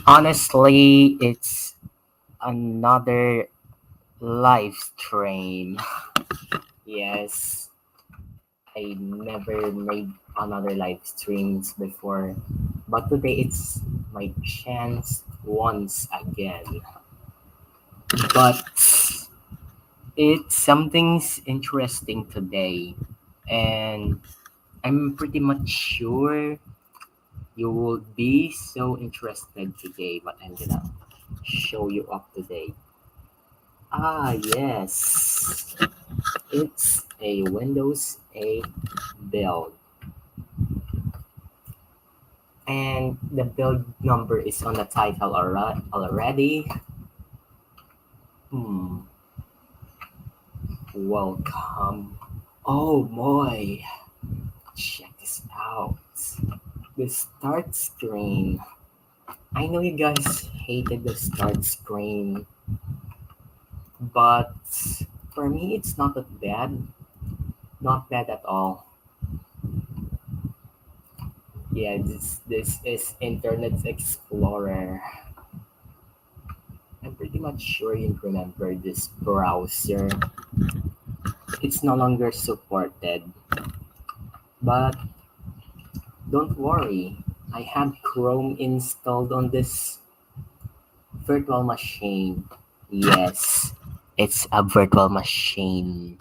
Honestly, it's another live stream. Yes, I never made another live streams before, but today it's my chance once again. But it's something's interesting today, and I'm pretty much sure you will be so interested today. What I'm gonna show you up today. Ah, yes. It's a Windows 8 build, and the build number is on the title already. Hmm, welcome. Oh boy, check this out. The start screen. I know you guys hated the start screen, but for me, it's not that bad. Not bad at all. Yeah, this is Internet Explorer. I'm pretty much sure you remember this browser. It's no longer supported, but don't worry. I have Chrome installed on this virtual machine. Yes, it's a virtual machine.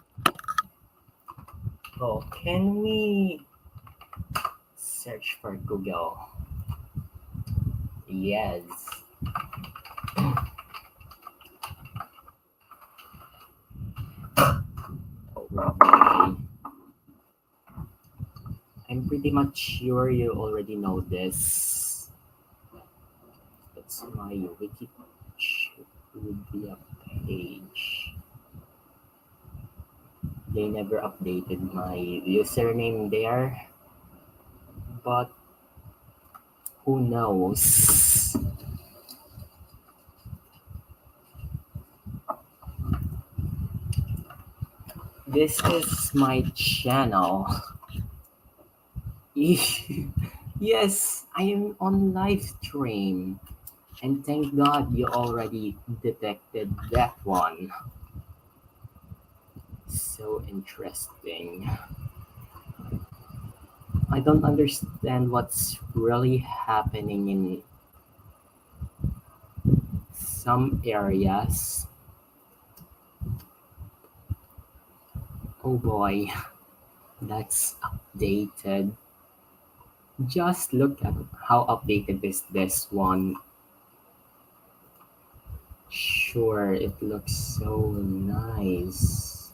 Oh, can we search for Google? Yes. Okay. I'm pretty much sure you already know this. It's my Wikipedia page. They never updated my username there, but who knows? This is my channel. Yes, I am on live stream. And thank God you already detected that one. So interesting. I don't understand what's really happening in some areas. Oh boy, that's updated. Just look at how updated is this one. Sure, it looks so nice.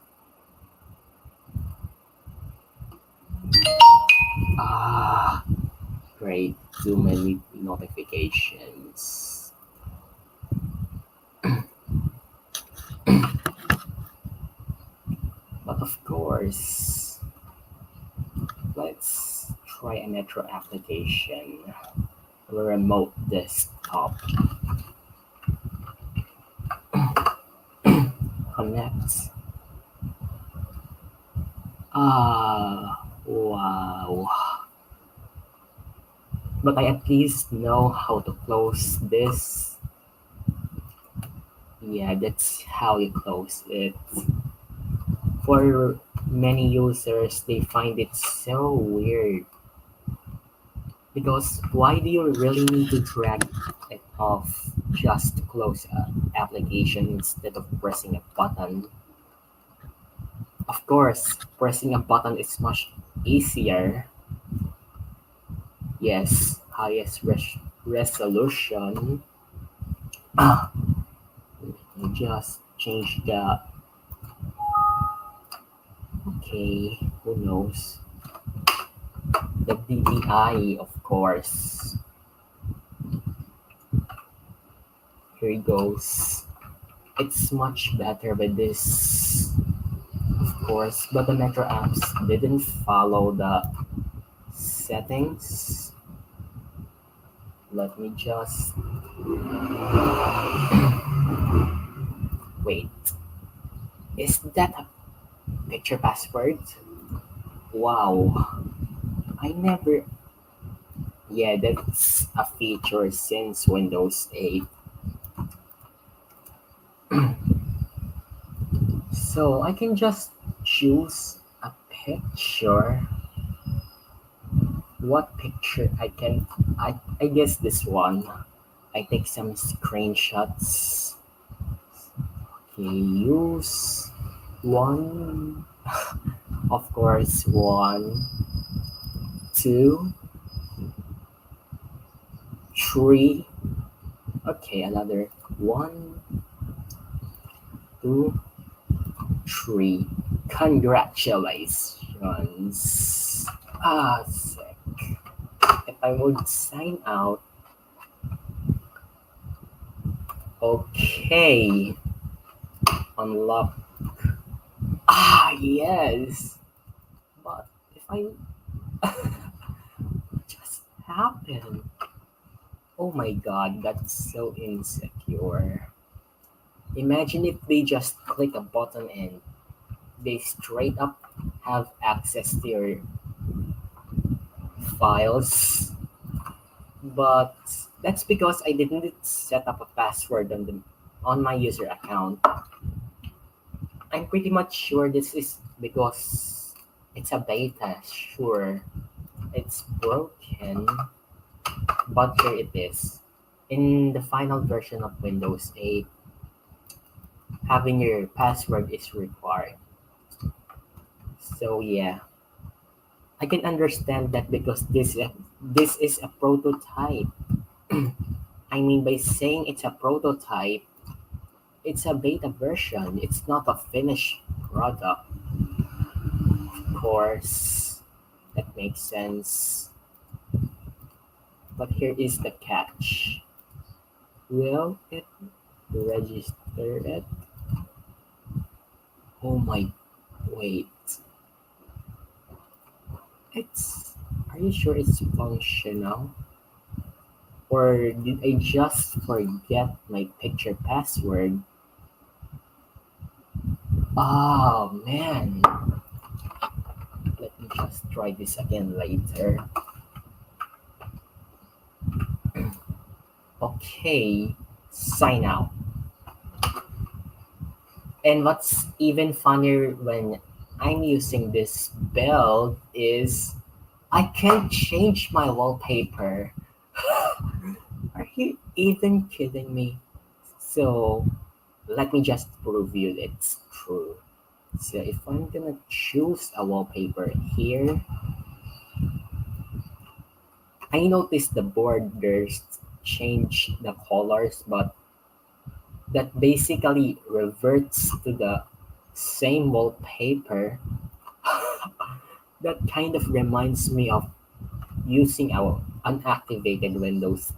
Ah, great. Too many notifications. But of course, let's try a Metro application. Remote desktop. Connect. Ah, wow. But I at least know how to close this. Yeah, that's how you close it. For many users, they find it so weird because why do you really need to drag it off just to close an application instead of pressing a button? Of course, pressing a button is much easier. Yes, highest resolution. Ah, let me just change the. Okay, who knows? The DPI, of course. Here it goes. It's much better with this, of course, but the Metro apps didn't follow the settings. Let me just wait. Is that a picture password? Wow. I never. Yeah, that's a feature since Windows 8. So I can just choose a picture. What picture I guess this one. I take some screenshots. Okay, use one, of course, one, two, three. Okay, another one, two, three. Congratulations. Sick. If I would sign out, okay, unlock. Yes. But if I just happened. Oh my god, that's so insecure. Imagine if they just click a button and they straight up have access to your files. But that's because I didn't set up a password on my user account. I'm pretty much sure this is because it's a beta, sure. It's broken, but here it is. In the final version of Windows 8, having your password is required. So yeah, I can understand that because this is a prototype. I mean, by saying it's a prototype, it's a beta version. It's not a finished product. Of course, that makes sense. But here is the catch. Will it register it? Oh my, wait. It's. Are you sure it's functional? Or did I just forget my picture password? Oh man. Let me just try this again later. Okay, sign out. And what's even funnier when I'm using this build is I can't change my wallpaper. Are you even kidding me? So let me just prove you it's true. So if I'm gonna choose a wallpaper here, I noticed the borders change the colors, but that basically reverts to the same wallpaper. That kind of reminds me of using our unactivated Windows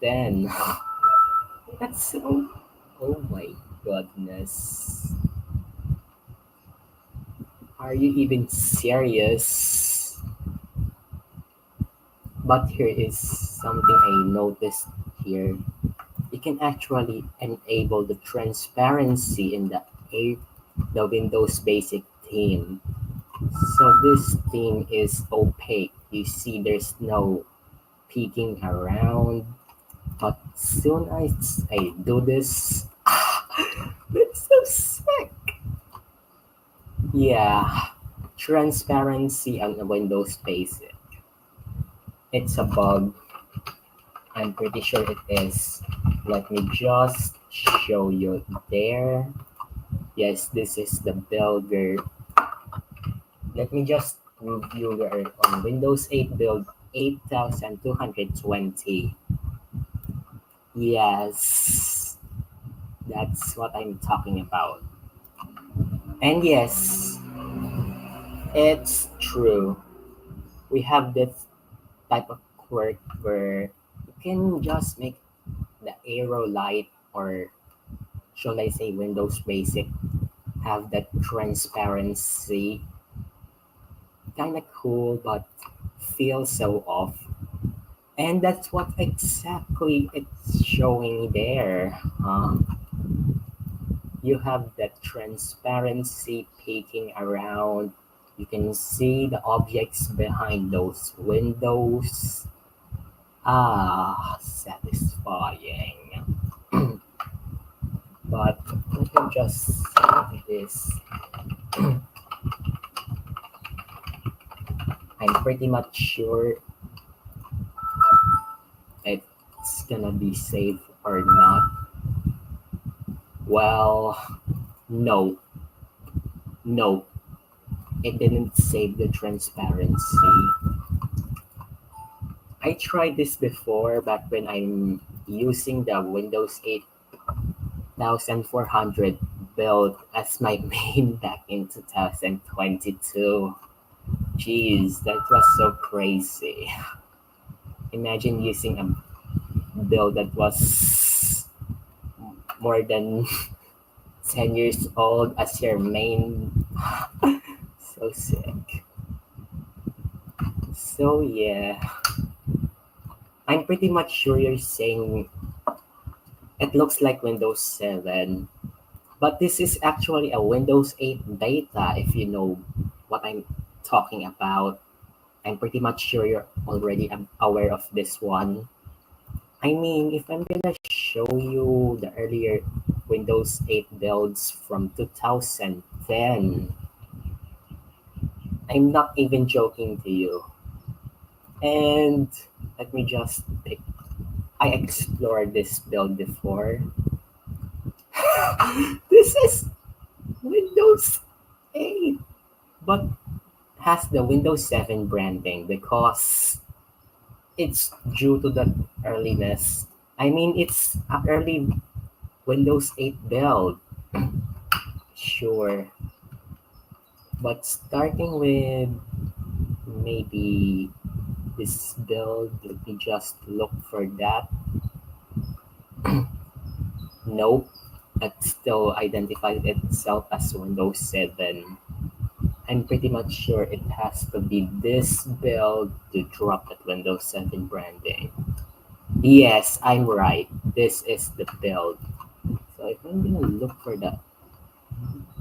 10. That's so. Oh my goodness. Are you even serious? But here is something I noticed here. You can actually enable the transparency in the Windows Basic theme. So this theme is opaque. You see there's no peeking around. But soon as I do this, that's so sick. Yeah, transparency on the Windows Basic. It's a bug. I'm pretty sure it is. Let me just show you there. Yes, this is the builder. Let me just review we're on Windows 8 build 8220. Yes, that's what I'm talking about. And yes, it's true. We have this type of quirk where you can just make the arrow light, or should I say Windows Basic, have that transparency. Kind of cool, but feels so off. And that's what exactly it's showing there. You have that transparency peeking around. You can see the objects behind those windows. Satisfying. But let me just say this. I'm pretty much sure it's gonna be safe or not. Well, no, no, it didn't save the transparency. I tried this before back when I'm using the Windows 8400 build as my main back in 2022. Jeez, that was so crazy. Imagine using a build that was more than 10 years old as your main. So sick. So, yeah, I'm pretty much sure you're saying it looks like Windows 7, but this is actually a Windows 8 beta, if you know what I'm talking about. I'm pretty much sure you're already aware of this one. I mean, if I'm gonna show you the earlier Windows 8 builds from 2010, I'm not even joking to you. And let me just pick. I explored this build before. This is Windows 8, but has the Windows 7 branding because it's due to the earliness. I mean, it's an early Windows 8 build, sure. But starting with maybe this build, let me just look for that. Nope, it still identifies itself as Windows 7. I'm pretty much sure it has to be this build to drop that Windows 7 branding. Yes, I'm right. This is the build. So if I'm gonna look for the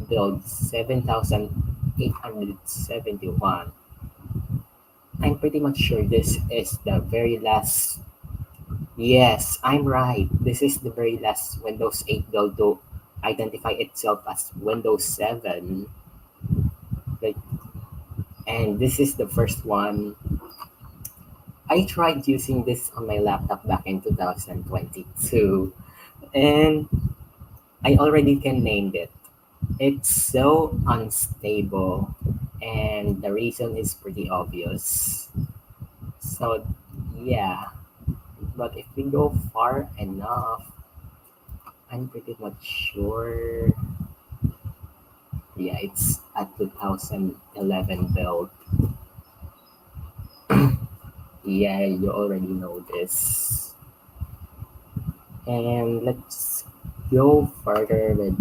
build 7871, I'm pretty much sure this is the very last. Yes, I'm right. This is the very last Windows 8 build to identify itself as Windows 7. Like, and this is the first one. I tried using this on my laptop back in 2022, and I already can name it. It's so unstable, and the reason is pretty obvious. So, yeah, but if we go far enough, I'm pretty much sure. Yeah, it's a 2011 build. Yeah, you already know this. And let's go further with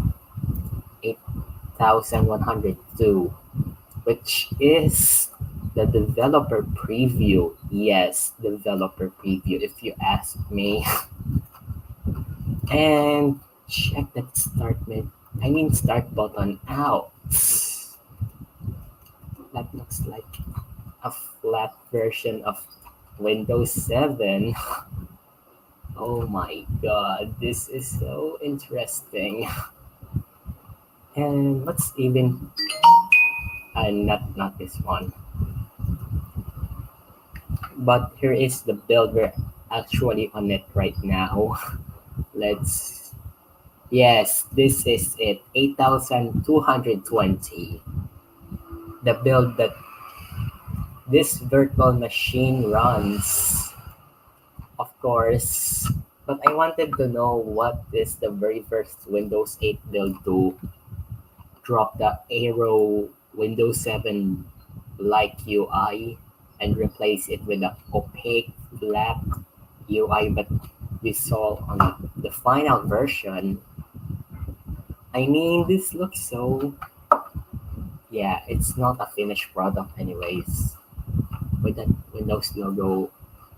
8102, which is the developer preview. Yes, developer preview, if you ask me. And check that start button out. That looks like a flat version of Windows 7. Oh my god, this is so interesting. And let's even not this one. But here is the build we're actually on it right now. Let's Yes, this is it. 8220. The build that this virtual machine runs, of course. But I wanted to know what is the very first Windows 8 build to drop the Aero Windows 7 like UI and replace it with the opaque black UI that we saw on the final version. I mean, this looks so. Yeah, it's not a finished product, anyways. With that Windows logo,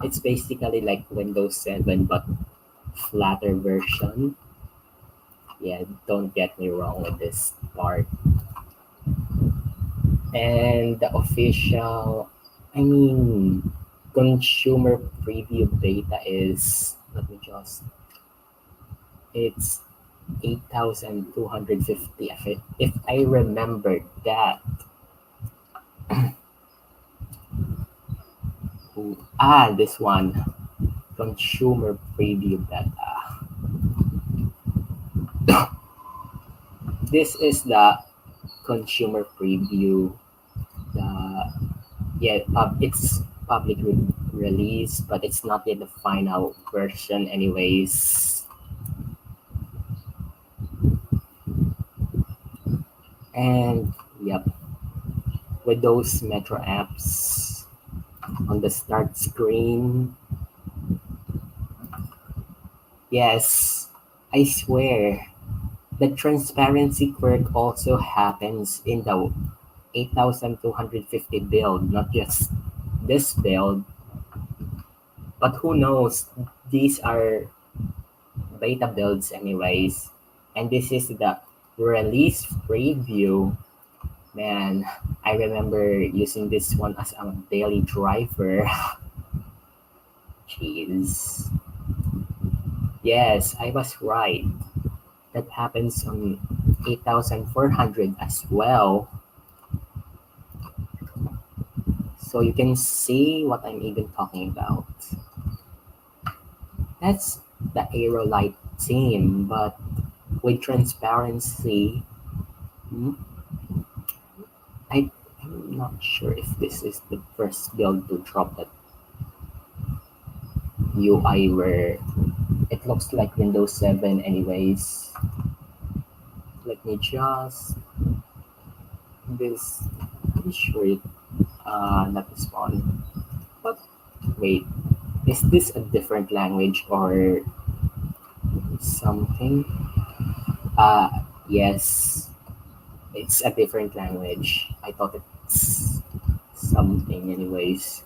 it's basically like Windows 7 but flatter version. Yeah, don't get me wrong with this part. And the official, I mean, consumer preview beta is, let me just, it's 8,250 if I remember that. This one, consumer preview beta. This is the consumer preview. The yeah, it's public release, but it's not yet the final version, anyways. And yep, with those Metro apps on the start screen, yes, I swear the transparency quirk also happens in the 8,250 build, not just this build. But who knows? These are beta builds, anyways. And this is the release preview. Man, I remember using this one as a daily driver. Jeez. Yes, I was right. That happens on 8,400 as well. So you can see what I'm even talking about. That's the Aerolite team, but with transparency, hmm, I'm not sure if this is the first build to drop that UI where it looks like Windows 7 anyways. Let me just this pretty sure it not this one. But wait, is this a different language or something? Yes, it's a different language. I thought it's something anyways.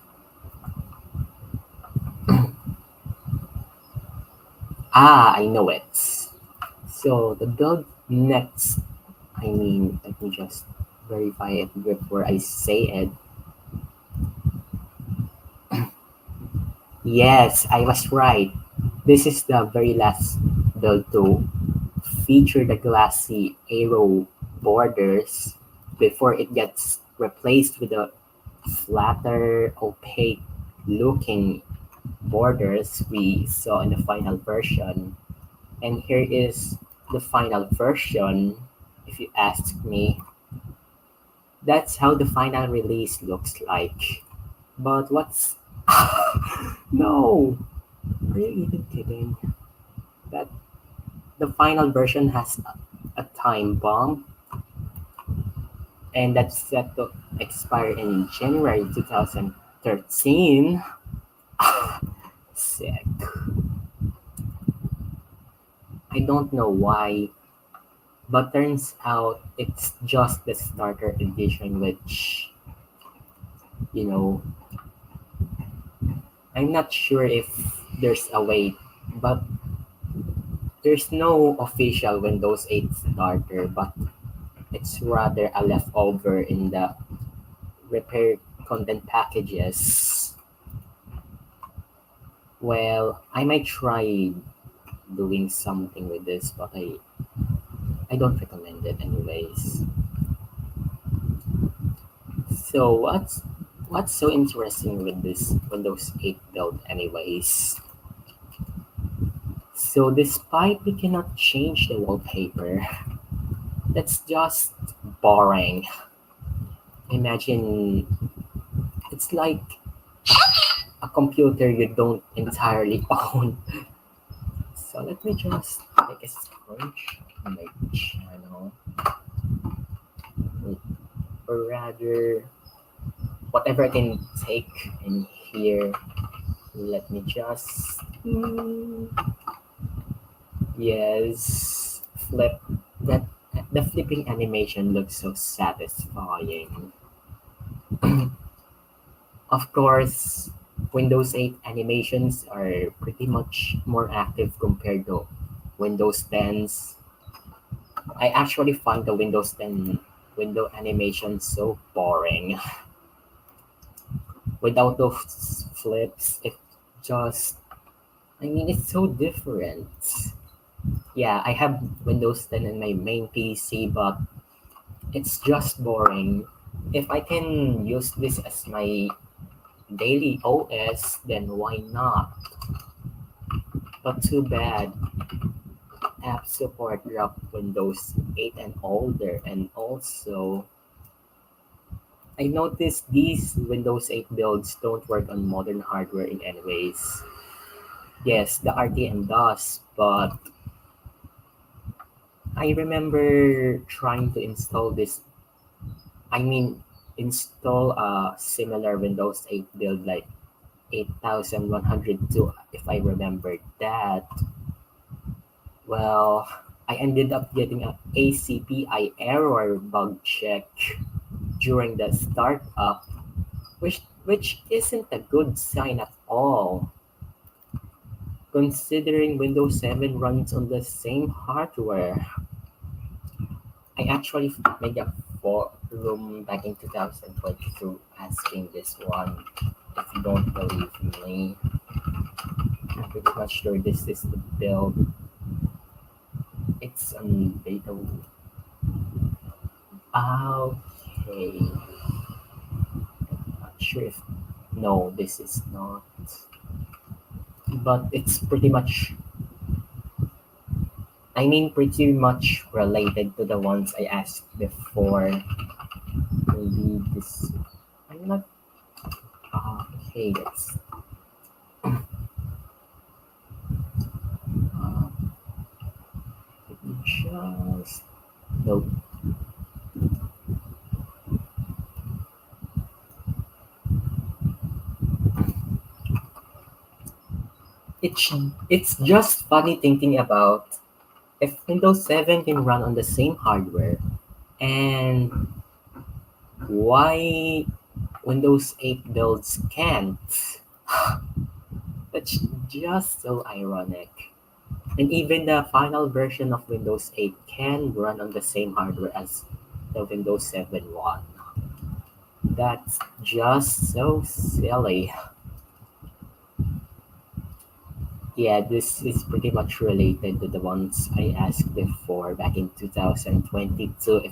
I know it. So the build next, I mean, let me just verify it before I say it. Yes, I was right. This is the very last build to feature the glassy arrow borders before it gets replaced with the flatter, opaque looking borders we saw in the final version. And here is the final version, if you ask me. That's how the final release looks like. But what's. No! Are you even kidding? That the final version has a time bomb, and that's set to expire in January 2013. Sick. I don't know why, but turns out it's just the starter edition, which, you know, I'm not sure if there's a way, but there's no official Windows 8 starter, but it's rather a leftover in the repair content packages. Well, I might try doing something with this, but I don't recommend it anyways. So what's so interesting with this Windows 8 build anyways? So despite we cannot change the wallpaper, that's just boring. Imagine it's like a computer you don't entirely own. So let me just take a screenshot of my channel. Or rather, whatever I can take in here. Let me just. Yes. Flip. That the flipping animation looks so satisfying. Of course, Windows 8 animations are pretty much more active compared to Windows 10's. I actually find the Windows 10 window animation so boring. Without those flips. It just, I mean, it's so different. Yeah, I have Windows 10 in my main PC, but it's just boring. If I can use this as my daily OS, then why not? But too bad, app support dropped Windows 8 and older, and also I noticed these Windows 8 builds don't work on modern hardware in any ways. Yes, the RTM does, but I remember trying to install this, I mean, install a similar Windows 8 build like 8102, if I remember that. Well, I ended up getting a ACPI error bug check during the startup, which isn't a good sign at all, considering Windows 7 runs on the same hardware. I actually made a forum back in 2022 asking this one. If you don't believe me, I'm pretty much sure this is the build. It's on beta. Okay. Not sure if. No, this is not. But it's pretty much, I mean, pretty much related to the ones I asked before. Maybe this. I'm not. Okay, let's. Uh, let me just. Nope. It's, it's just funny thinking about if Windows 7 can run on the same hardware, and why Windows 8 builds can't. That's just so ironic. And even the final version of Windows 8 can run on the same hardware as the Windows 7 one. That's just so silly. Yeah, this is pretty much related to the ones I asked before back in 2022, if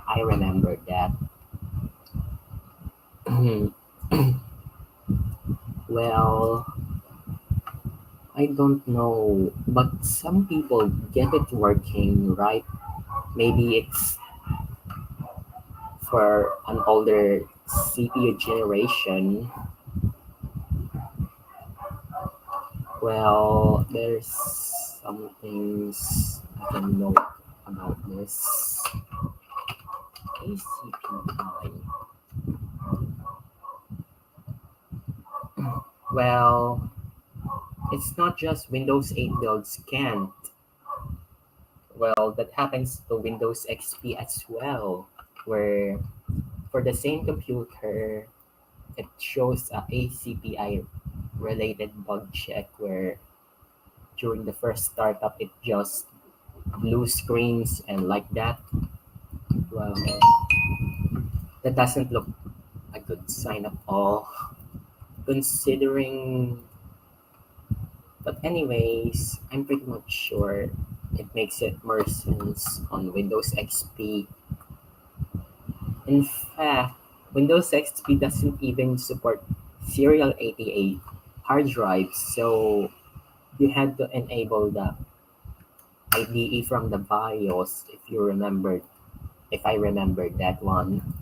I remember that. Well, I don't know, but some people get it working, right? Maybe it's for an older CPU generation. Well, there's some things I can know about this ACPI. Well, it's not just Windows 8 builds can't. Well, that happens to Windows XP as well, where for the same computer, it shows a ACPI related bug check where during the first startup it just blue screens and like that. Well, that doesn't look a good sign at all, considering. But anyways, I'm pretty much sure it makes it more sense on Windows XP. In fact, Windows XP doesn't even support serial ATA hard drives, so you had to enable the IDE from the BIOS if you remember, if I remember that one.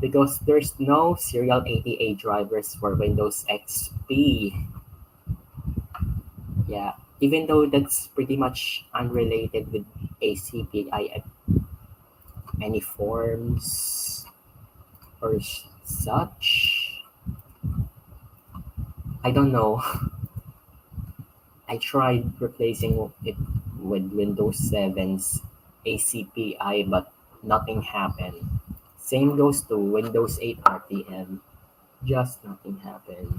Because there's no serial ATA drivers for Windows XP. Yeah, even though that's pretty much unrelated with ACPI at any forms or such. I don't know. I tried replacing it with Windows 7's ACPI, but nothing happened. Same goes to Windows 8 RTM. Just nothing happened.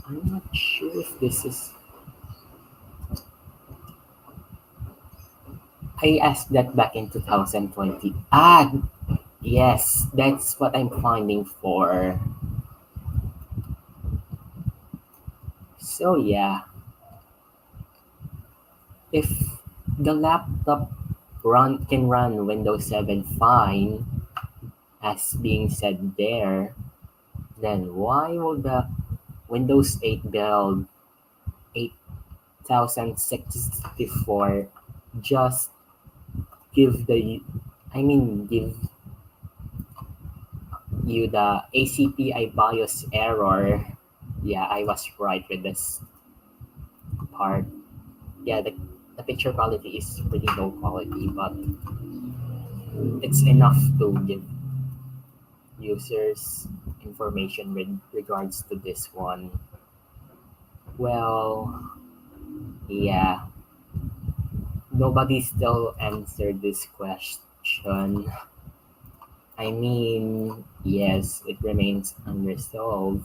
I'm not sure if this is. I asked that back in 2020. Ah, yes, that's what I'm finding for. So yeah, if the laptop run Windows 7 fine, as being said there, then why would the Windows 8 build 8064 just give give you the ACPI BIOS error? Yeah, I was right with this part. Yeah, the picture quality is pretty low quality, but it's enough to give users information with regards to this one. Well, yeah, nobody still answered this question. I mean, yes, it remains unresolved,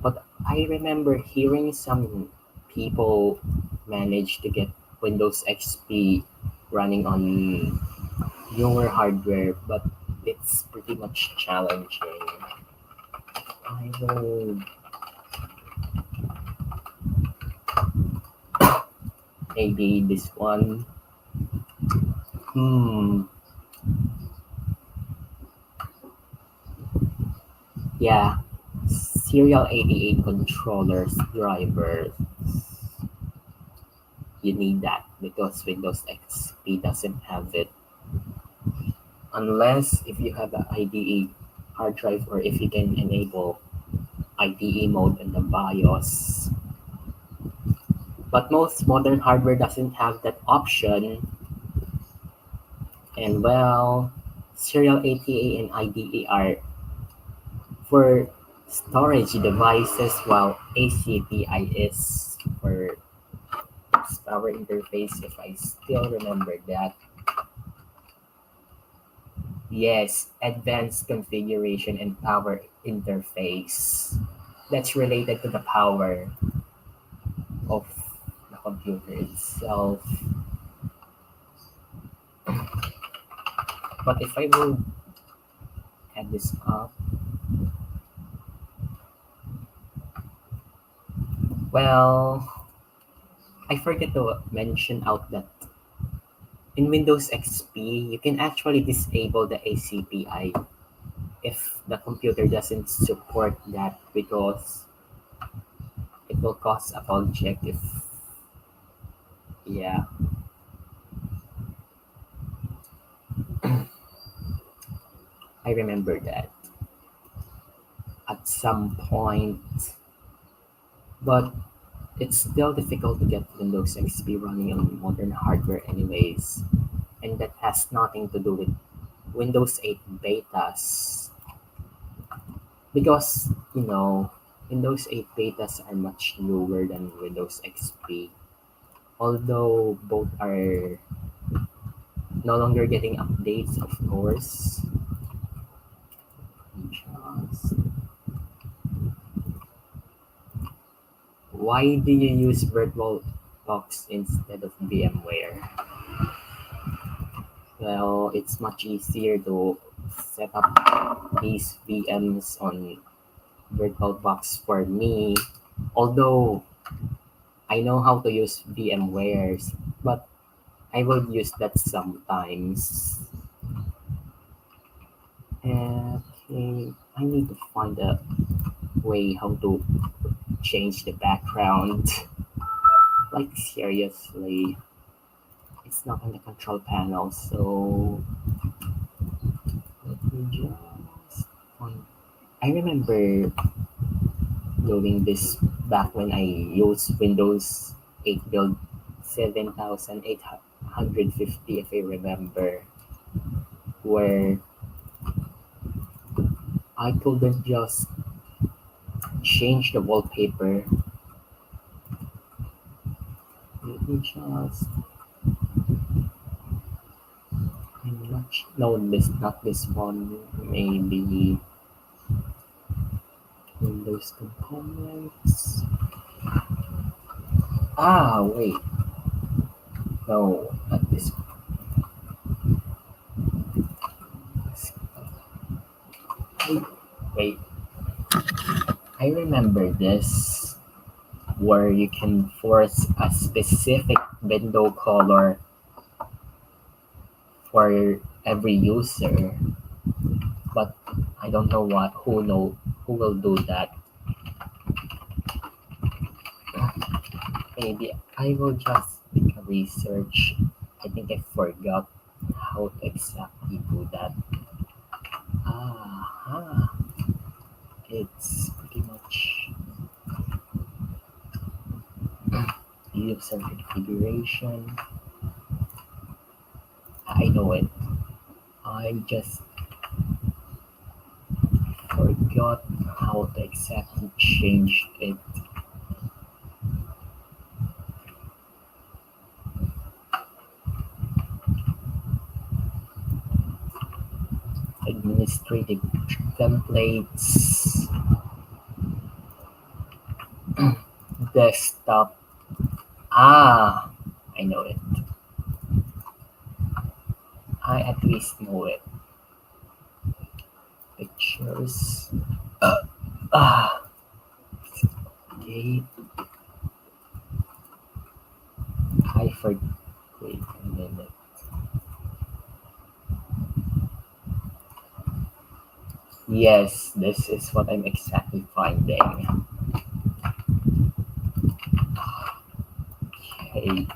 but I remember hearing some people manage to get Windows XP running on newer hardware, but it's pretty much challenging. I will maybe this one. Hmm. Yeah. Serial 88 controllers drivers. You need that because Windows XP doesn't have it. Unless if you have an IDE hard drive or if you can enable IDE mode in the BIOS. But most modern hardware doesn't have that option. And well, Serial ATA and IDE are for storage devices, while ACPI is for power interface, if I still remember that. Yes, advanced configuration and power interface. That's related to the power of the computer itself. But if I will add this up, well, I forget to mention out that in Windows XP, you can actually disable the ACPI if the computer doesn't support that because it will cause a fault check if, yeah, I remember that at some point. But it's still difficult to get Windows XP running on modern hardware anyways. And that has nothing to do with Windows 8 betas. Because, Windows 8 betas are much newer than Windows XP. Although both are no longer getting updates, of course. Just- Why do you use VirtualBox instead of VMware? Well, it's much easier to set up these VMs on VirtualBox for me. Although I know how to use VMwares, but I will use that sometimes. Okay, I need to find a way how to change the background. Like seriously, it's not on the control panel, so let me just find. I remember doing this back when I used Windows 8 build 7850 if I remember, where I couldn't just change the wallpaper. Let me just I'm not no this not this one, maybe Windows components. Ah, wait, No, not this one. Wait, I remember this where you can force a specific window color for every user, but I don't know who will do that. Maybe I will just make a research. I think I forgot how to exactly do that. Ah, it's pretty much user configuration. I know it. I just forgot how to exactly change it. Administrative templates, desktop. Ah, I know it. I at least know it. Pictures. Ah, okay. I forgot. Wait a minute. Yes, this is what I'm exactly finding. Okay,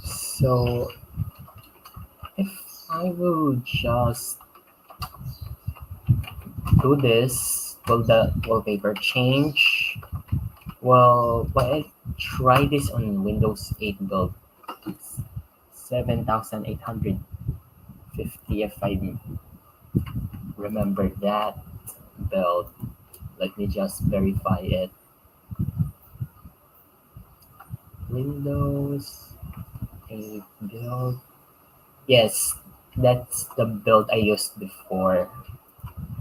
so if I will just do this, will the wallpaper change? Well, when I try this on Windows 8 build, it's 7850 if I remember that build. Let me just verify it. Windows 8 build. Yes, that's the build I used before.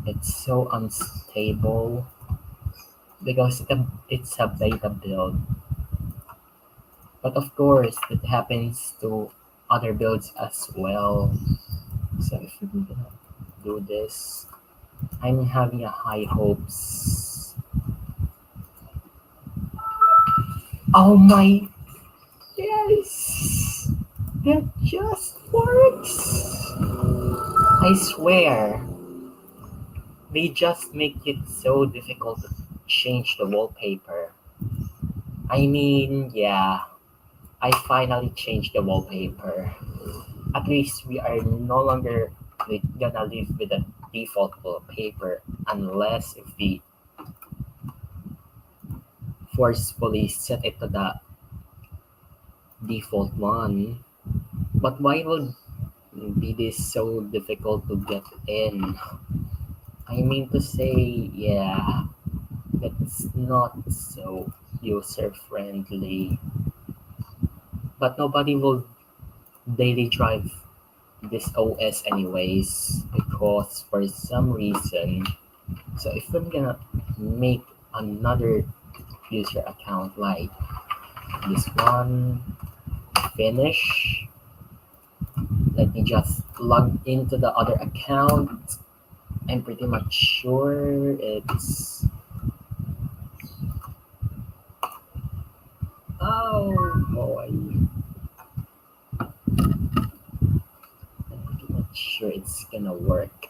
It's so unstable because it's a beta build. But of course, it happens to other builds as well. So if we're gonna do this, I'm having a high hopes. Oh my, yes! That just works! I swear, they just make it so difficult to change the wallpaper. I mean, yeah, I finally changed the wallpaper. At least we are no longer gonna live with the default wallpaper unless if we forcefully set it to the default one. But why would be this so difficult to get in? I mean to say, yeah, that's not so user friendly. But nobody will daily drive this OS anyways because for some reason, so if I'm gonna make another user account like this one, finish, let me just log into the other account. I'm pretty much sure it's, oh boy, I'm pretty much sure it's gonna work.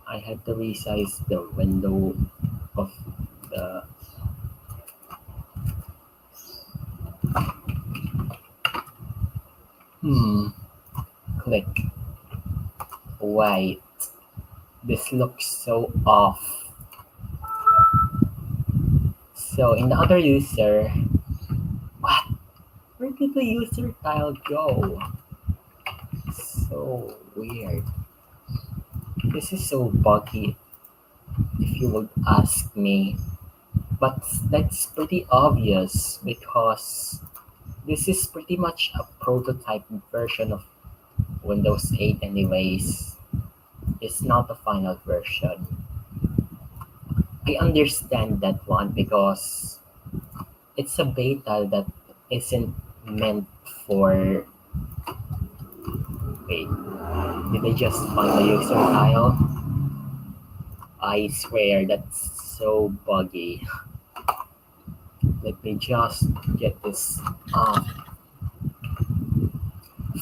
I had to resize the window of the, hmm, click. Wait, this looks so off. So in the other user, what? Where did the user tile go? So weird. This is so buggy if you would ask me. But that's pretty obvious because this is pretty much a prototype version of Windows 8 anyways. It's not the final version. I understand that one because it's a beta that isn't meant for. Wait, did I just find the user tile? I swear that's so buggy. Let me just get this off.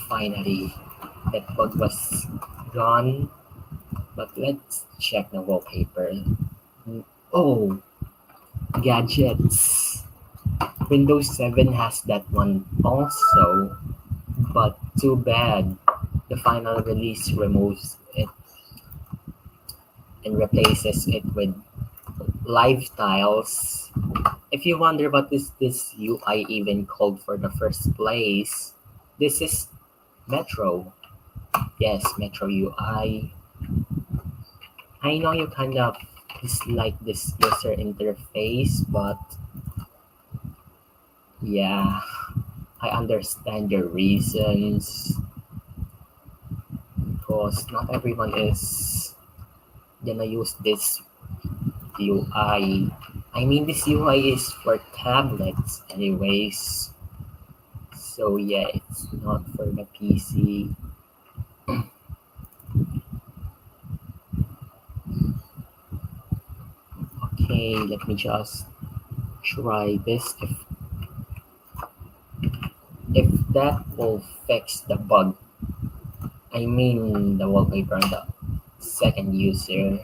Finally, that bug was gone. But let's check the wallpaper. Oh, gadgets. Windows 7 has that one also, but too bad. The final release removes it and replaces it with live tiles. If you wonder what is this UI even called for the first place, this is Metro. Yes, Metro UI. I know you kind of dislike this user interface, but yeah, I understand your reasons because not everyone is gonna use this UI. I mean, this UI is for tablets, anyways. So yeah, it's not for the PC. Okay, let me just try this. If that will fix the bug, I mean the wallpaper on the second user.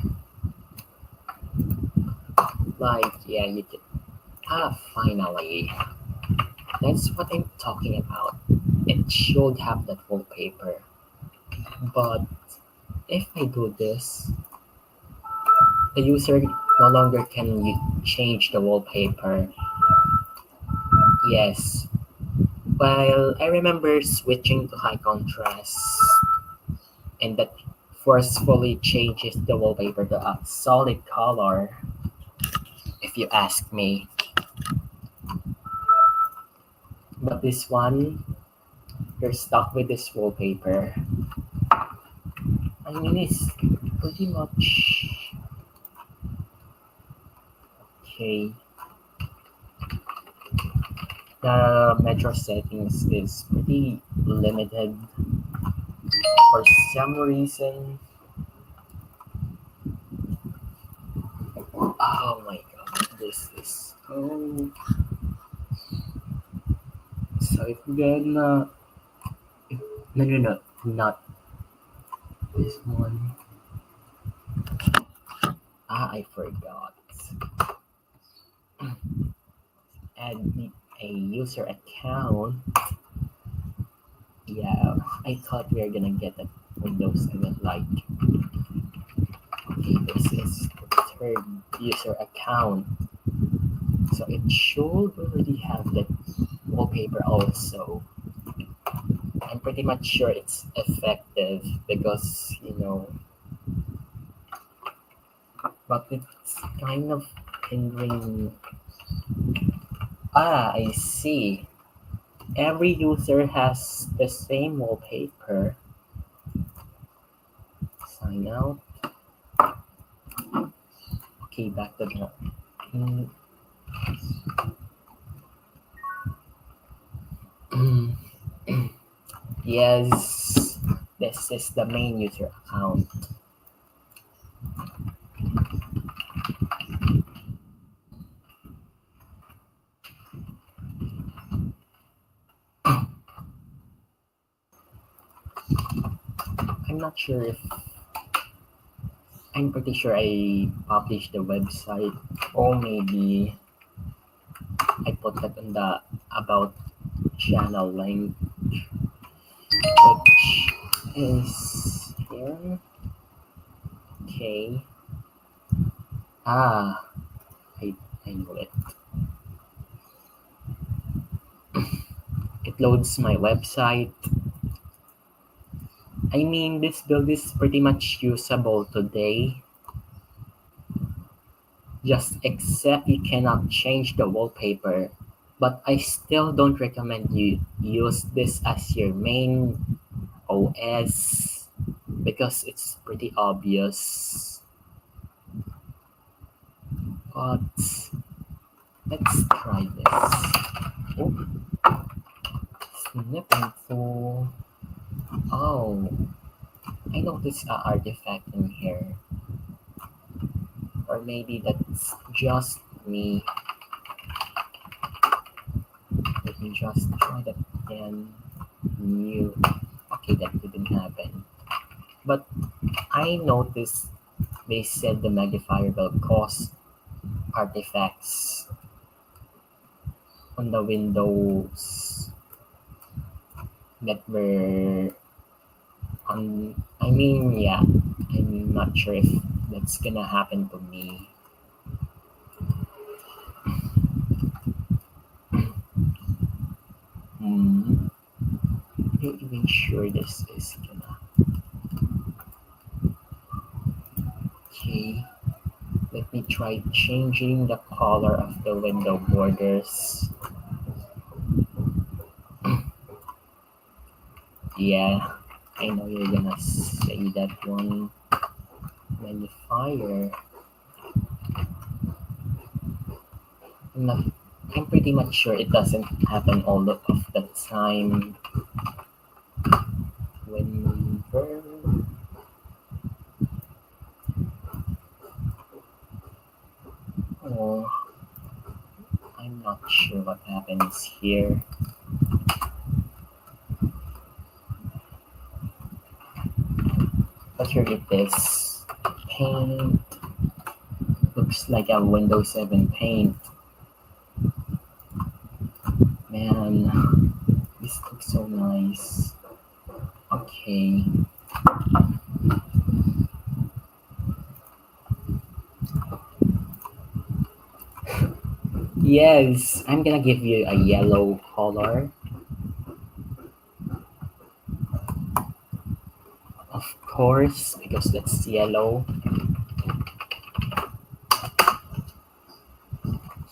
Like, yeah, you did. Ah, finally. That's what I'm talking about. It should have that wallpaper. But if I do this, the user no longer can change the wallpaper. Yes. While I remember switching to high contrast, and that forcefully changes the wallpaper to a solid color, if you ask me. But this one, you're stuck with this wallpaper. I mean, it's pretty much okay. The Metro settings is pretty limited for some reason. Oh my god, this is so if gonna no, not this one. I forgot. Add a user account. Yeah, I thought we were gonna get a Windows 7 like. Okay, this is the third user account. So it should already have the wallpaper also. I'm pretty much sure it's effective because, but it's kind of hindering. I see. Every user has the same wallpaper. Sign out. Okay, back to the. Yes, this is the main user account. I'm not sure if I'm pretty sure I published the website, or maybe I put that in the about channel link, which is here. Okay. Ah, I know it. It loads my website. I mean, this build is pretty much usable today. Just except you cannot change the wallpaper. But I still don't recommend you use this as your main OS because it's pretty obvious. But let's try this. Oh, snipping tool. Oh, I noticed an artifact in here. Or maybe that's just me. Let me just try that again. New. Okay, that didn't happen. But I noticed they said the magnifier will cause artifacts on the windows that were on. I mean, yeah, I'm not sure if that's gonna happen to me. Hmm. Are you even sure this is gonna? Okay, let me try changing the color of the window borders. Yeah, I know you're gonna say that one. Magnifier. I'm not. I'm pretty much sure it doesn't happen all of the time. Whenever. Oh, I'm not sure what happens here. But here it is. Paint. Looks like a Windows 7 paint. Man, this looks so nice. Okay. Yes, I'm gonna give you a yellow color. Of course, because that's yellow.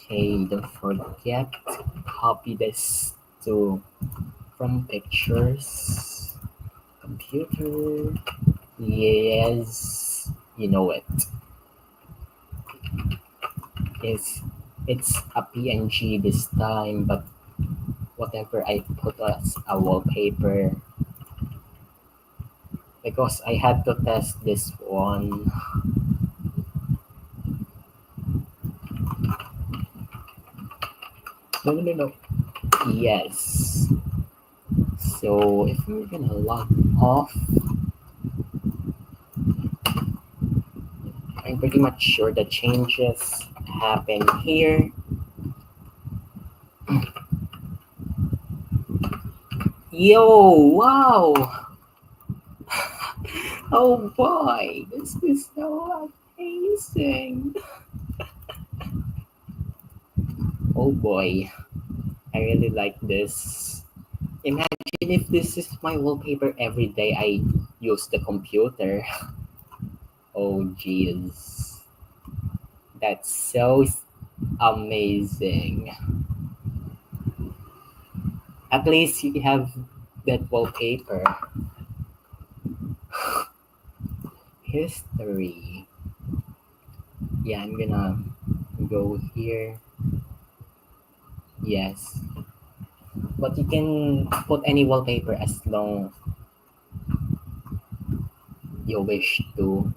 Okay, don't forget, copy this to from pictures. Computer. Yes, you know it. It's it's a PNG this time, but whatever I put as a wallpaper because I had to test this one. No, no, no, no. Yes. So if we're gonna log off, I'm pretty much sure the changes happen here. Yo, wow! Oh boy, this is so amazing! Oh boy, I really like this. Imagine if this is my wallpaper every day I use the computer. Oh jeez, that's so amazing. At least you have that wallpaper. History. Yeah, I'm gonna go here. Yes. But you can put any wallpaper as long you wish to.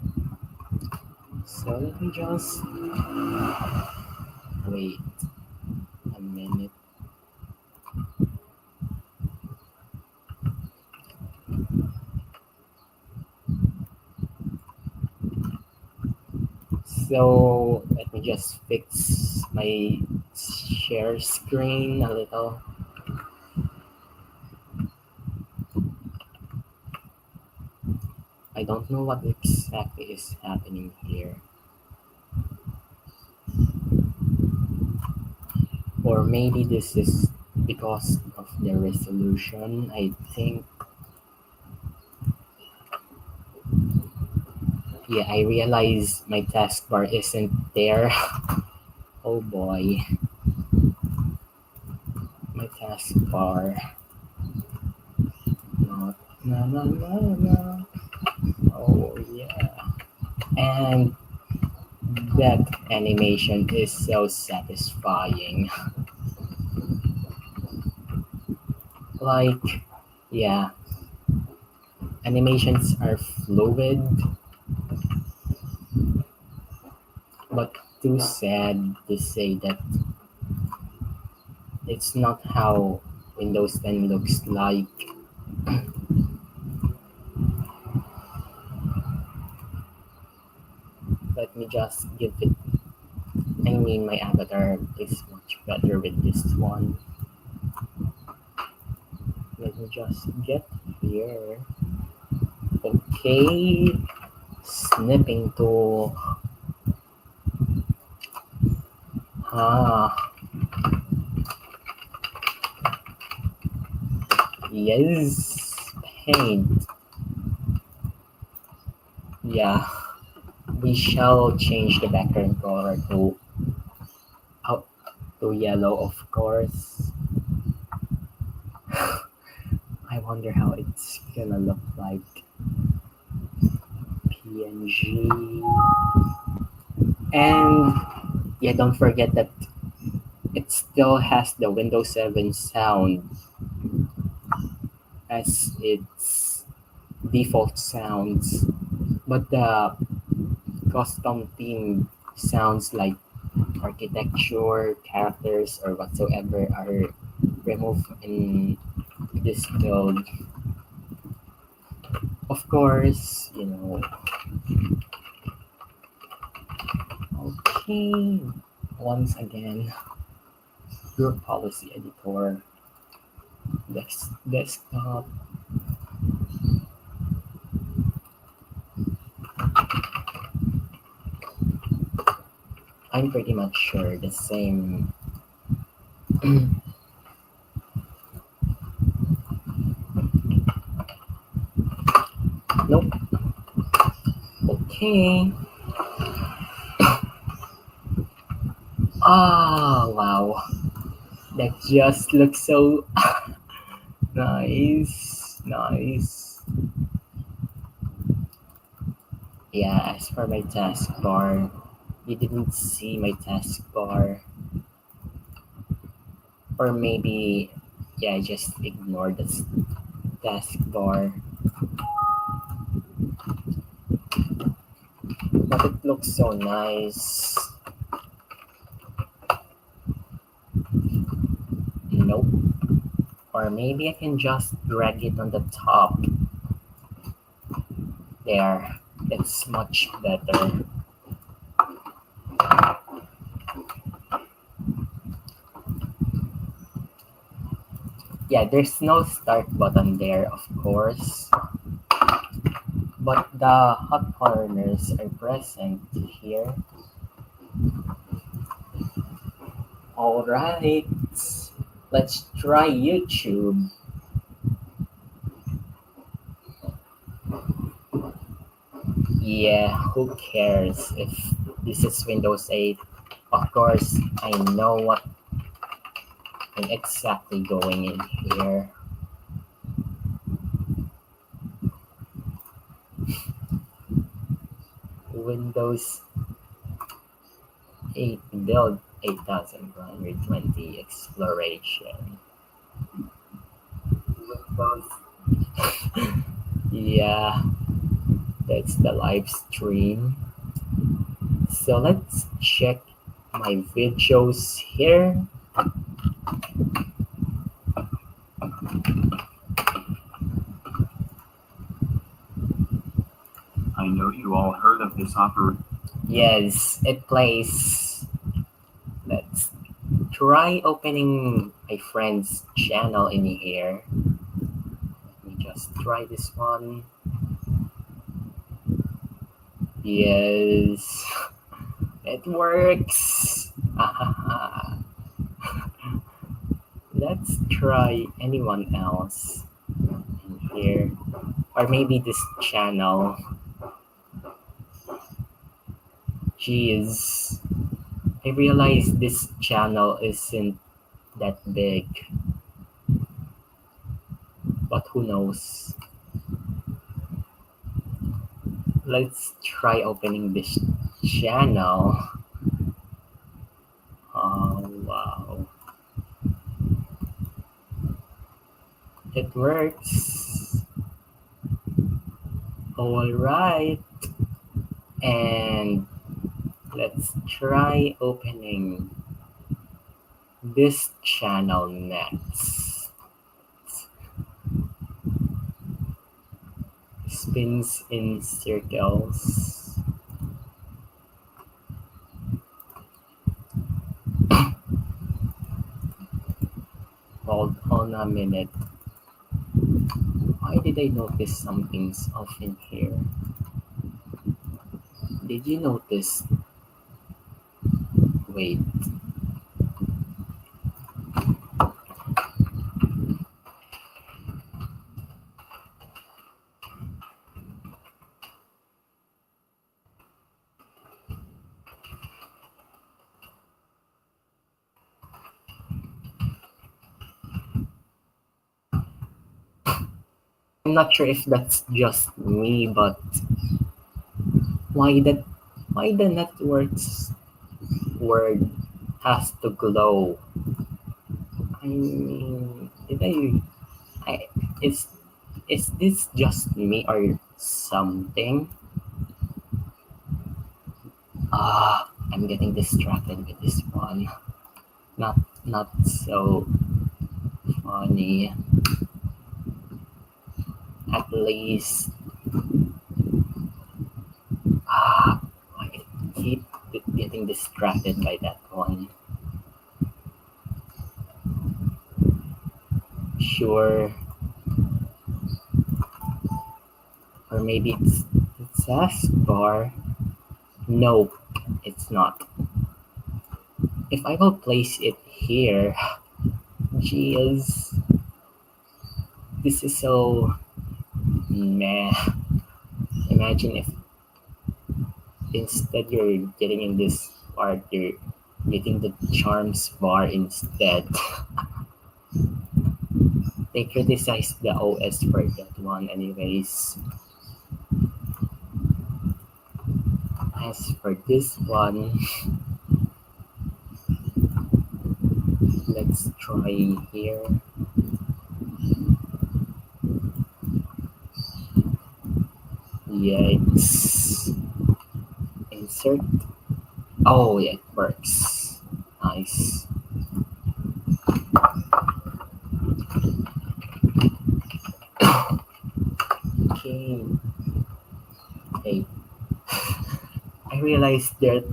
So let me just wait a minute. So let me just fix my share screen a little. I don't know what exactly is happening here. Or maybe this is because of the resolution. I think, yeah, I realize my taskbar isn't there. Oh boy, my taskbar not Na na na na. Oh yeah. And that animation is so satisfying. Like, yeah, animations are fluid, but too sad to say that it's not how Windows 10 looks like. Let me just give it. I mean, my avatar is much better with this one. Let me just get here. Okay, snipping tool. Ah, yes, paint. Yeah, we shall change the background color to out to yellow, of course. I wonder how it's gonna look like. PNG. And yeah, don't forget that it still has the Windows 7 sound as its default sounds, but the custom theme sounds like architecture, characters, or whatsoever are removed in this build. Of course, okay, once again, group policy editor, desktop. I'm pretty much sure the same. Nope. Okay. Ah, wow. That just looks so nice. Nice. Yeah, as for my taskbar, you didn't see my taskbar. Or maybe, yeah, I just ignored the taskbar. But it looks so nice. Nope. Or maybe I can just drag it on the top. There. It's much better. Yeah, there's no start button there, of course. But the hot corners are present here. Alright. Let's try YouTube. Yeah, who cares if this is Windows 8? Of course, I know what I'm exactly going in here. Windows 8 build 8120 exploration. Windows. Yeah, that's the live stream. So let's check my videos here. I know you all heard of this opera. Yes, it plays. Let's try opening a friend's channel in here. Let me just try this one. Yes, it works. Let's try anyone else in here. Or maybe this channel. Jeez. I realize this channel isn't that big. But who knows? Let's try opening this channel. Oh, wow. It works. All right. And let's try opening this channel next. Spins in circles. Hold on a minute. Why did I notice something's off in here? Did you notice? Wait. I'm not sure if that's just me, but why that why the network's word has to glow? I mean, I is this just me or something? I'm getting distracted with this one. Not so funny. At least ah I keep getting distracted by that one. Sure. Or maybe it's taskbar. Nope, it's not. If I will place it here, geez, this is so meh. Imagine if instead you're getting in this part, you're getting the charms bar instead. They criticized the OS for that one, anyways. As for this one, let's try here. Yikes. Insert. Oh, yeah, it works. Nice. Okay. Hey, I realized that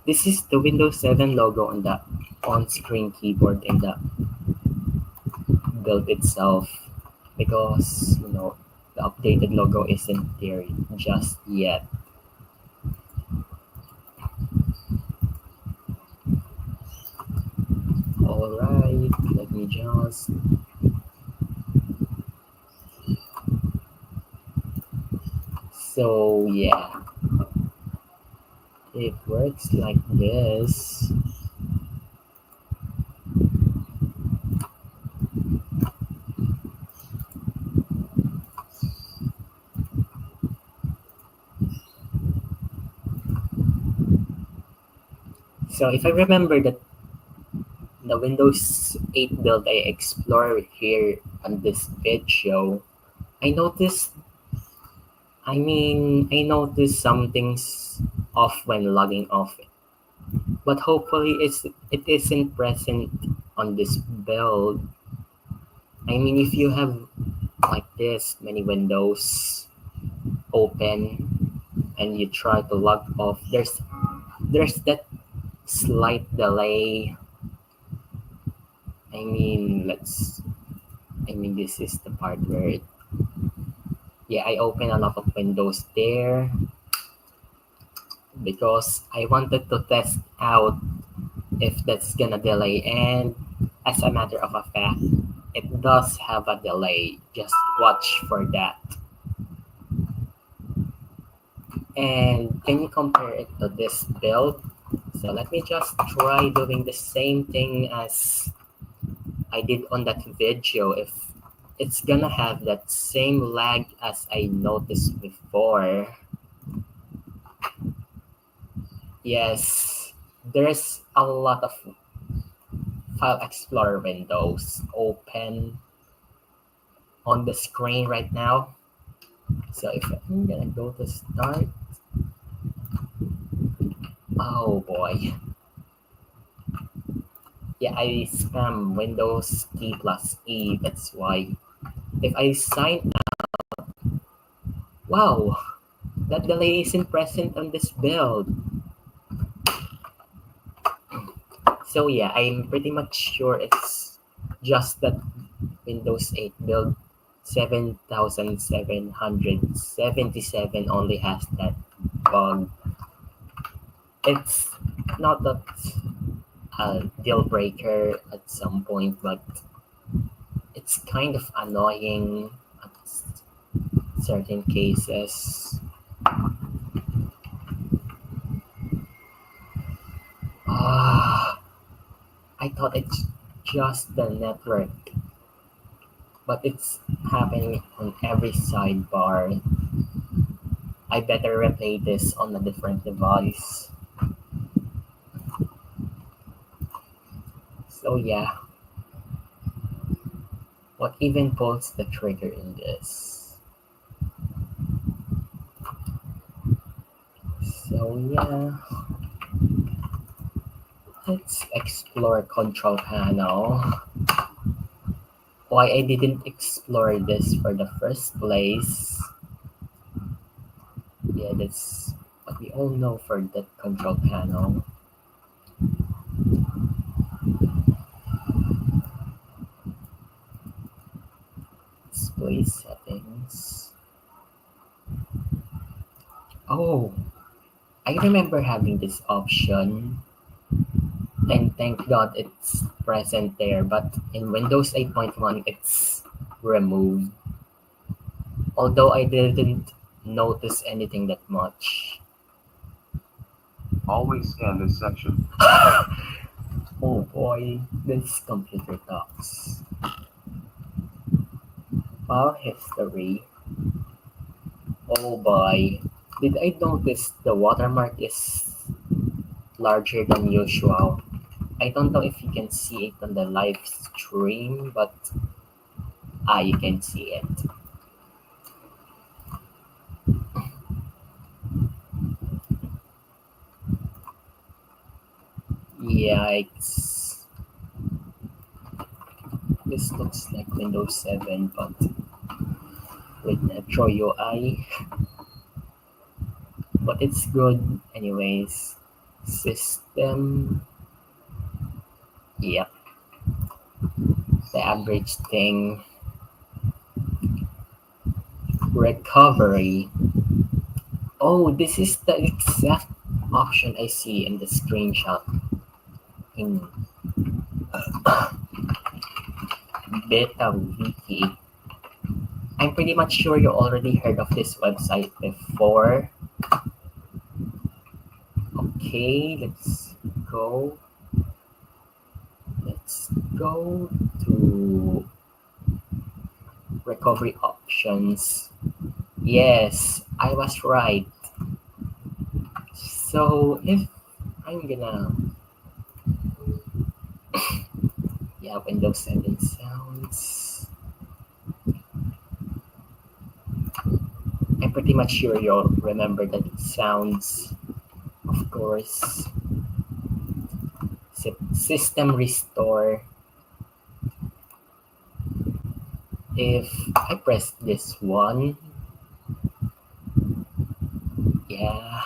this is the Windows 7 logo on the on-screen keyboard in the build itself because the updated logo isn't there just yet. All right, let me just so yeah, it works like this. So if I remember that the Windows 8 build I explored here on this video, I noticed I noticed something's off when logging off, but hopefully it isn't present on this build. I mean, if you have like this many windows open and you try to log off, there's that slight delay. This is the part where I open a lot of windows there because I wanted to test out if that's gonna delay, and as a matter of a fact, it does have a delay. Just watch for that. And can you compare it to this build? So let me just try doing the same thing as I did on that video. If it's gonna have that same lag as I noticed before. Yes, there's a lot of File Explorer windows open on the screen right now. So if I'm gonna go to start, oh boy. Yeah, I spam Windows key plus E, that's why. If I sign wow, that delay isn't present on this build. So yeah, I'm pretty much sure it's just that Windows 8 build 7777 only has that bug. It's not that a deal breaker at some point, but it's kind of annoying at certain cases. Ah, I thought it's just the network, but it's happening on every sidebar. I better replay this on a different device. So yeah, what even pulls the trigger in this? So yeah, let's explore control panel. Why I didn't explore this for the first place? Yeah, that's what we all know for that control panel. Display settings. Oh, I remember having this option, and thank God it's present there, but in Windows 8.1 it's removed. Although I didn't notice anything that much. Always scan this section. Oh boy, this computer talks. File history. Oh boy. Did I notice the watermark is larger than usual? I don't know if you can see it on the live stream, but you can see it. Yikes. This looks like Windows 7, but with Metro UI. But it's good anyways. System. Yep. The average thing. Recovery. Oh, this is the exact option I see in the screenshot in Beta Wiki. I'm pretty much sure you already heard of this website before. Okay, let's go. Let's go to recovery options. Yes, I was right. So if I'm gonna, yeah, Windows 7 sounds. I'm pretty much sure you'll remember that it sounds, of course. System restore. If I press this one, yeah,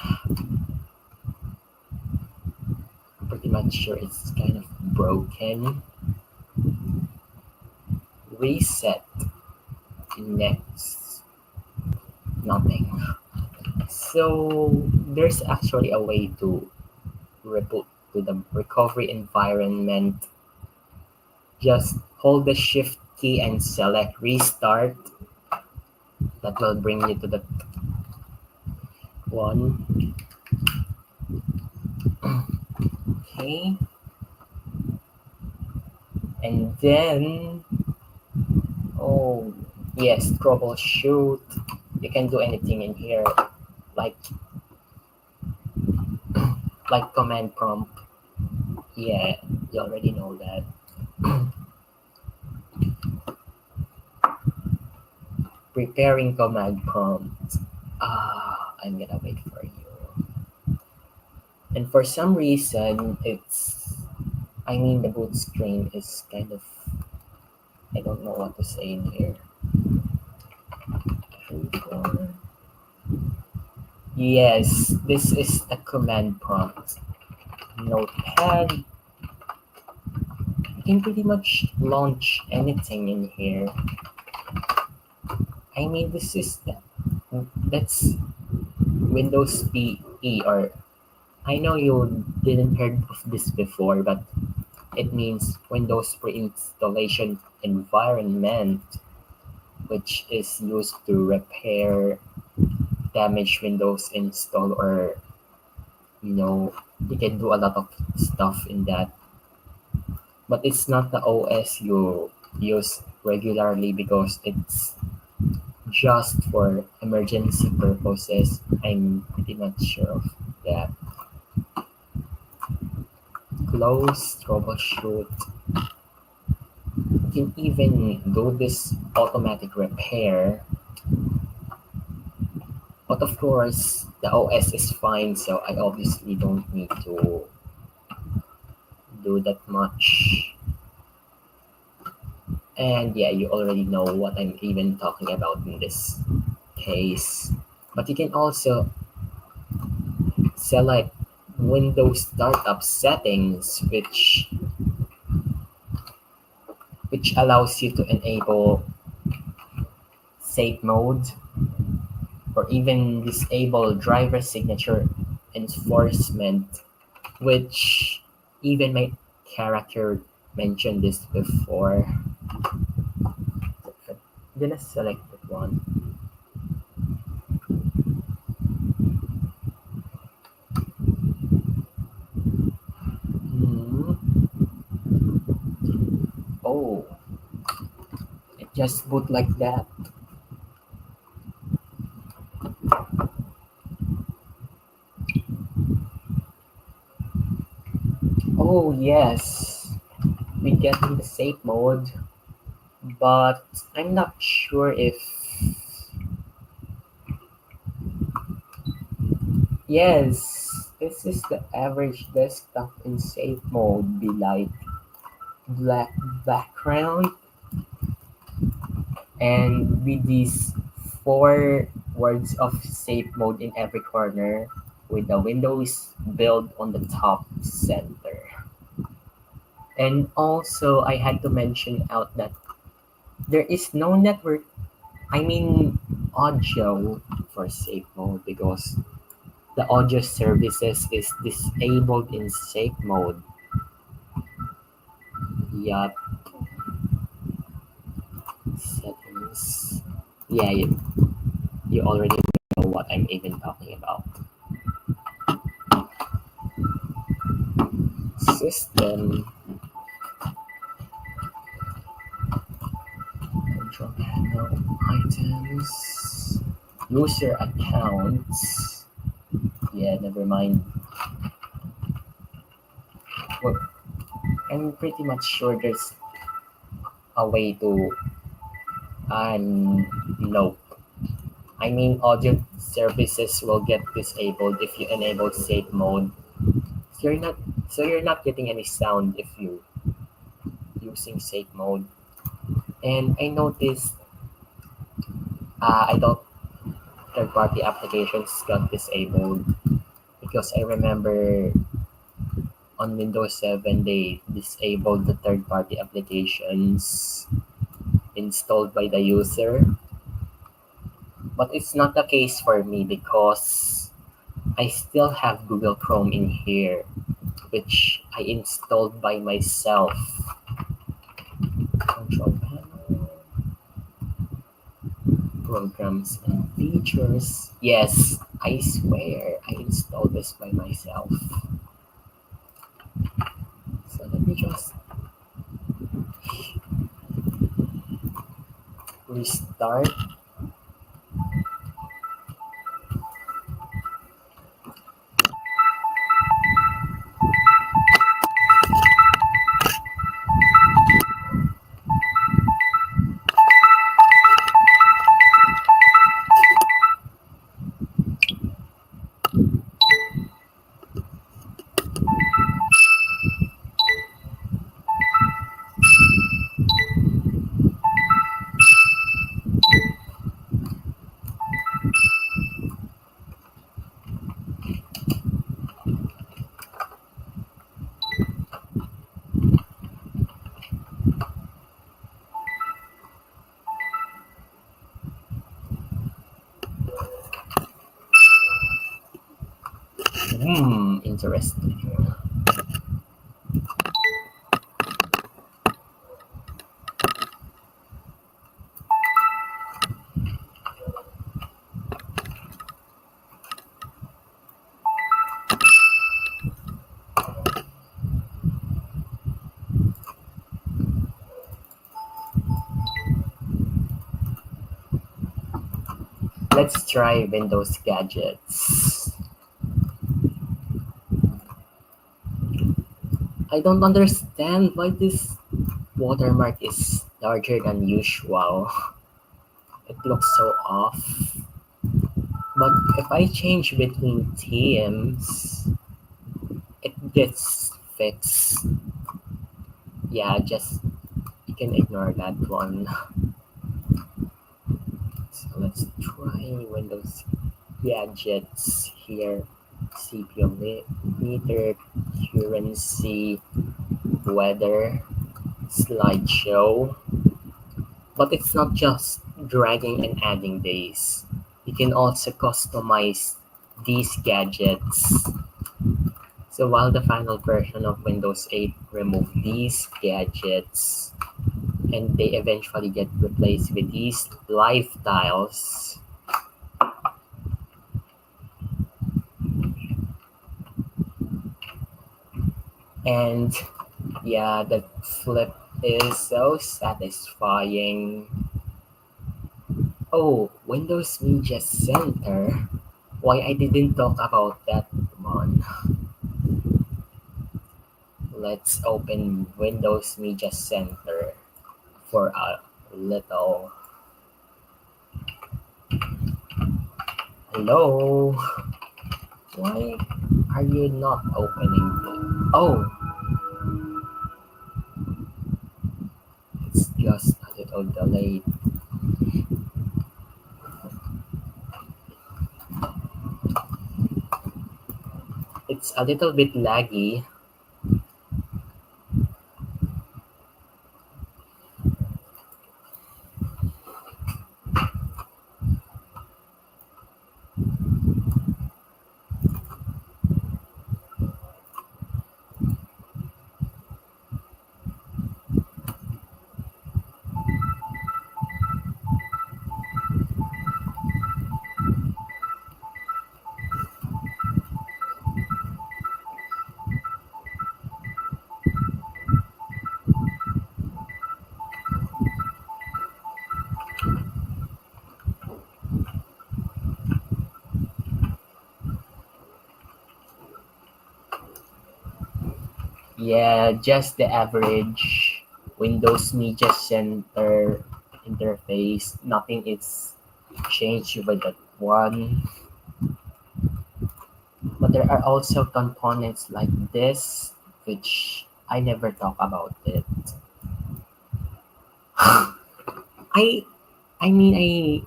I'm pretty much sure it's kind of broken. Reset. Next. Nothing. So there's actually a way to reboot to the recovery environment. Just hold the shift key and select restart. That will bring you to the one. Okay. And then, oh Oh, yes, troubleshoot. You can do anything in here, like command prompt. Yeah, you already know that. Preparing command prompt. I'm gonna wait for you. And for some reason, the boot screen is kind of, I don't know what to say in here. Yes, this is a command prompt. Notepad. You can pretty much launch anything in here. This is that's Windows PE, or I know you didn't heard of this before, but it means Windows pre-installation environment, which is used to repair damaged Windows install, or you know you can do a lot of stuff in that. But it's not the OS you use regularly because it's just for emergency purposes. I'm pretty much sure of that. Close, troubleshoot. You can even do this automatic repair. But of course, the OS is fine, so I obviously don't need to do that much. And yeah, you already know what I'm even talking about in this case. But you can also select Windows Startup settings, which allows you to enable safe mode, or even disable driver signature enforcement, which even my character mentioned this before. I'm gonna select that one. Hmm. Oh, it just boot like that. Oh yes, we get in the safe mode, but I'm not sure if yes, this is the average desktop in safe mode. Be like black background, and with these four words of safe mode in every corner, with the Windows build on the top center. And also, I had to mention out that there is no network, audio for safe mode, because the audio services is disabled in safe mode. Yup, settings. Yeah, you already know what I'm even talking about. System, control panel, items, user accounts. Yeah, never mind. Well, I'm pretty much sure there's a way to nope. Audio services will get disabled if you enable safe mode. So you're not getting any sound if you using safe mode. And I noticed I don't third-party applications got disabled, because I remember on Windows 7 they disabled the third-party applications installed by the user. But it's not the case for me because I still have Google Chrome in here, which I installed by myself. Control panel, programs and features. Yes, I swear I installed this by myself. So let me just Restart. Interesting. Let's try Windows gadgets. I don't understand why this watermark is larger than usual. It looks so off. But if I change between teams, it gets fixed. Yeah, just you can ignore that one. So let's try Windows gadgets here. CPU meter, currency, weather, slideshow. But it's not just dragging and adding days. You can also customize these gadgets. So while the final version of Windows 8 removed these gadgets and they eventually get replaced with these live tiles, and yeah, the flip is so satisfying. Oh, Windows Media Center. Why I didn't talk about that one. Let's open Windows Media Center for a little. Hello? Why are you not opening? Oh, it's just a little delayed. It's a little bit laggy. Yeah, just the average Windows Media Center interface. Nothing is changed with that one. But there are also components like this, which I never talk about it. I I mean I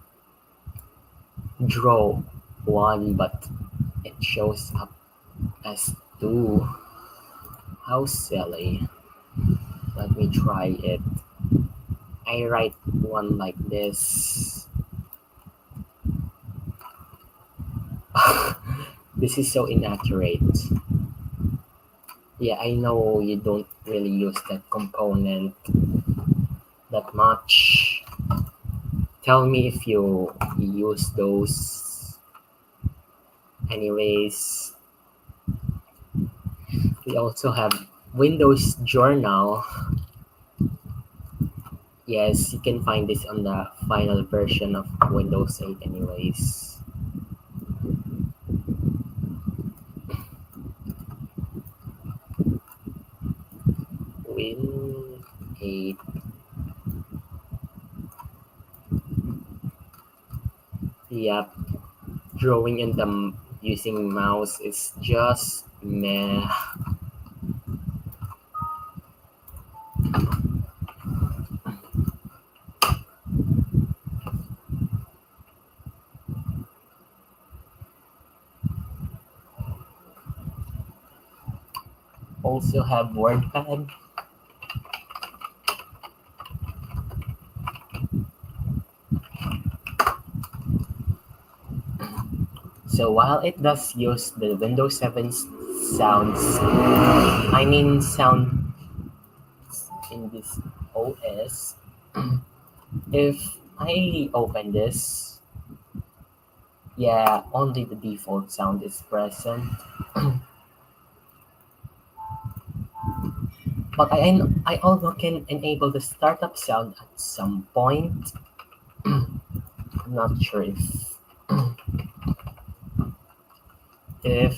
draw one, but it shows up as two. How silly. Let me try it. I write one like this. This is so inaccurate. Yeah, I know you don't really use that component that much. Tell me if you use those. Anyways, we also have Windows Journal. Yes, you can find this on the final version of Windows 8 anyways. Win 8. Yep, drawing in the using mouse is just meh. Also have WordPad. So while it does use the Windows 7 sounds, sound in this OS, if I open this, yeah, only the default sound is present. But I also can enable the startup sound at some point. I'm not sure if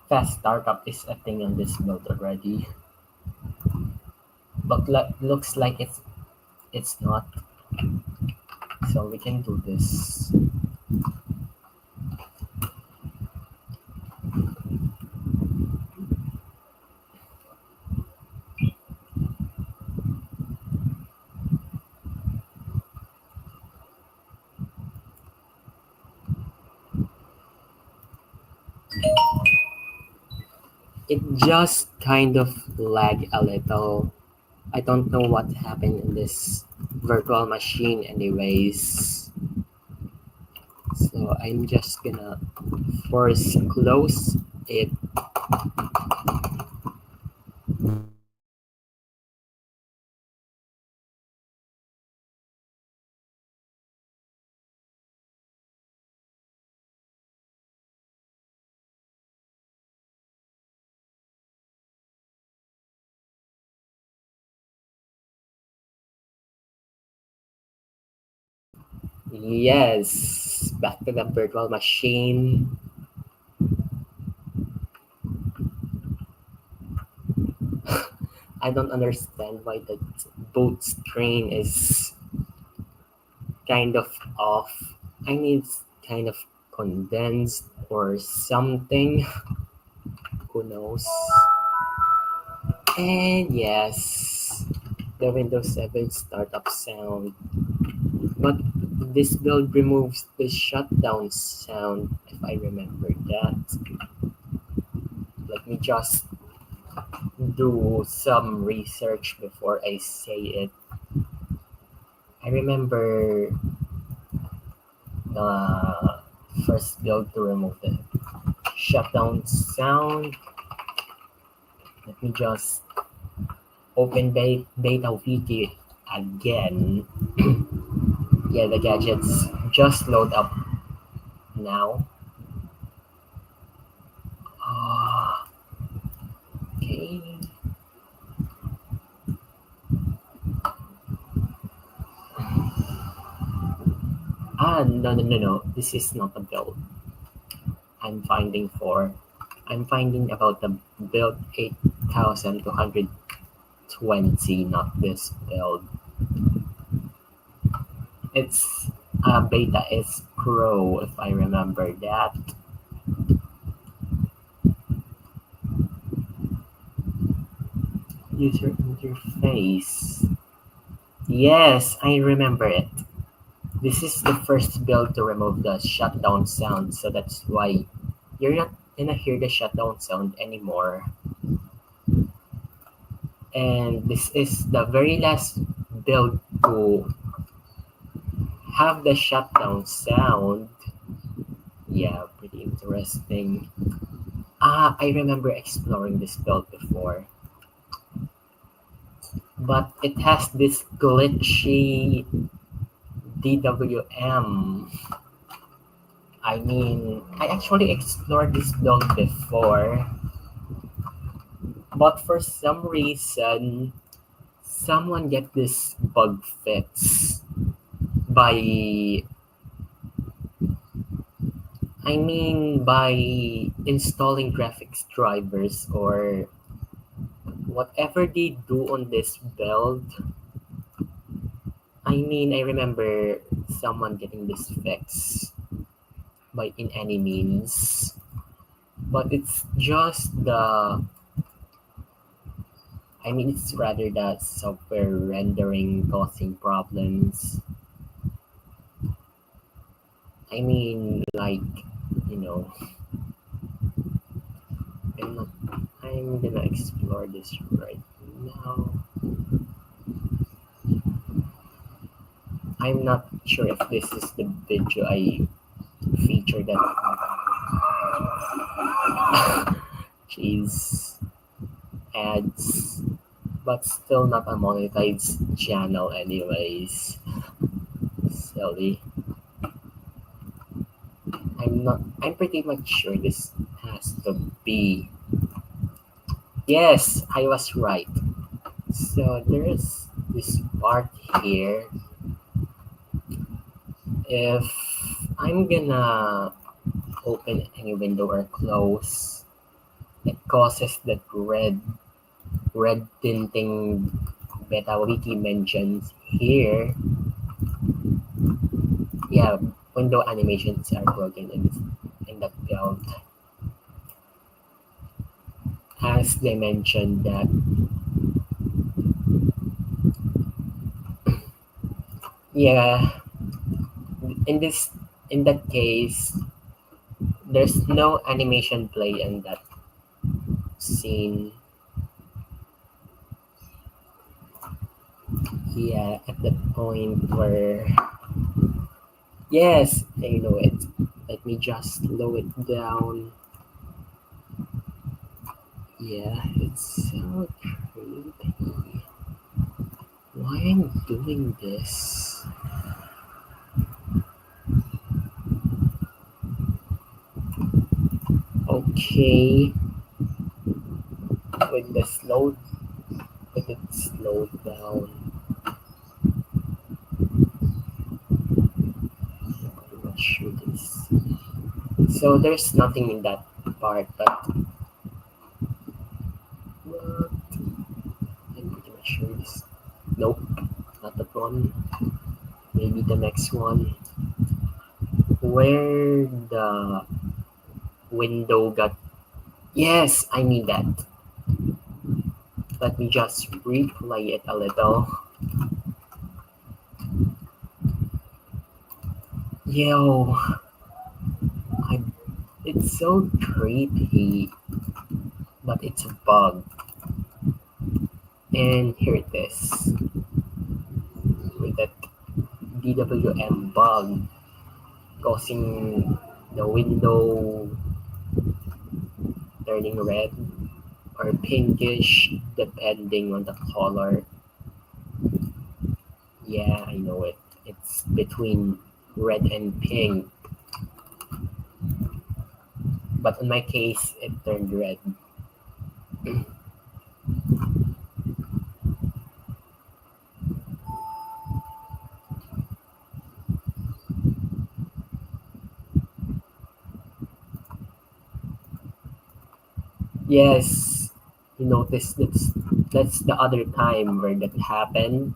fast startup is a thing on this build already, but looks like it's not. So we can do this. It just kind of lag a little. I don't know what happened in this virtual machine anyways. So I'm just gonna force close it. Yes, back to the virtual machine. I don't understand why the boot screen is kind of off. I need kind of condensed or something. Who knows? And yes, the Windows 7 startup sound. But this build removes the shutdown sound, if I remember that. Let me just do some research before I say it. I remember the first build to remove the shutdown sound. Let me just open beta wiki again. Yeah, the gadgets just load up now. Ah, okay. No. This is not a build I'm finding for. I'm finding about the build 8220, not this build. It's beta is Crow, if I remember that. User interface. Yes, I remember it. This is the first build to remove the shutdown sound, so that's why you're not gonna hear the shutdown sound anymore. And this is the very last build to have the shutdown sound. Yeah, pretty interesting. I remember exploring this build before, but it has this glitchy DWM. I actually explored this build before, but for some reason, someone get this bug fix by by installing graphics drivers or whatever they do on this build. I remember someone getting this fix by in any means, but it's just it's rather the software rendering causing problems. Like, you know, I'm not, I'm gonna explore this right now. I'm not sure if this is the video I featured that. Jeez, ads, but still not a monetized channel, anyways. Silly. I'm pretty much sure this has to be. Yes, I was right. So there's this part here. If I'm gonna open any window or close, it causes that red tinting BetaWiki mentions here. Yeah, window animations are broken in that build. As they mentioned that yeah, in that case, there's no animation play in that scene. Yeah, at the point where yes, I know it. Let me just slow it down. Yeah, it's so creepy. Why am I doing this? Okay, with the slow, with it slowed down. I'm pretty much sure this. So there's nothing in that part, but what? I'm pretty much sure this. Nope, not that one. Maybe the next one. Where the window got. Yes, I mean that. Let me just replay it a little. Yo, I, it's so creepy, but it's a bug. And here it is, with that DWM bug causing the window turning red or pinkish depending on the color. Yeah, I know it. It's between red and pink. But in my case, it turned red. Yes, you notice that's the other time where that happened.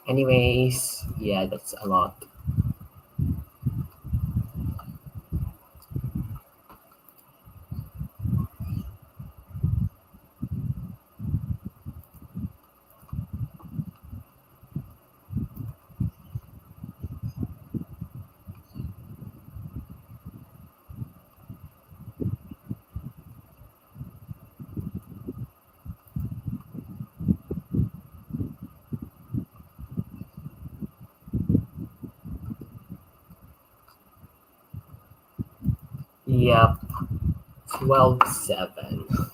Anyways, yeah, that's a lot. Yep, 12:07.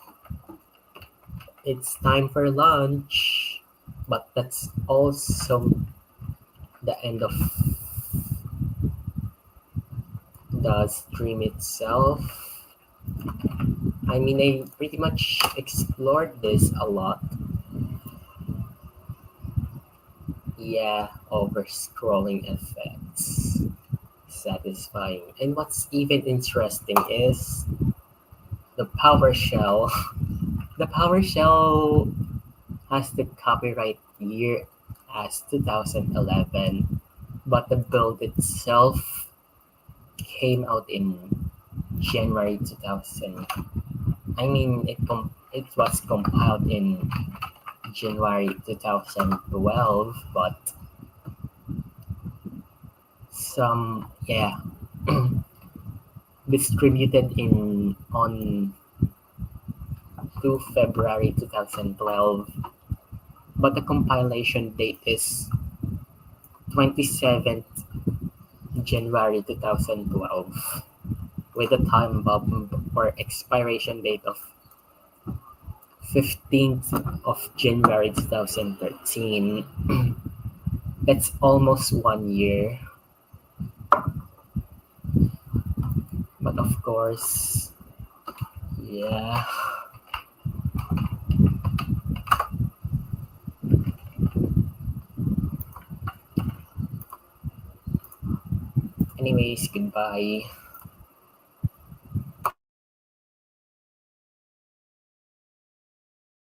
It's time for lunch, but that's also the end of the stream itself. I mean, I pretty much explored this a lot. Yeah, over scrolling effects. Satisfying. And what's even interesting is the PowerShell. The PowerShell has the copyright year as 2011, but the build itself came out in January 2000. I mean, it was compiled in January 2012, but some yeah distributed in on to February 2012, but the compilation date is 27th January 2012 with a time bomb or expiration date of 15th of January 2013. That's almost 1 year, but of course, yeah. Anyways, goodbye.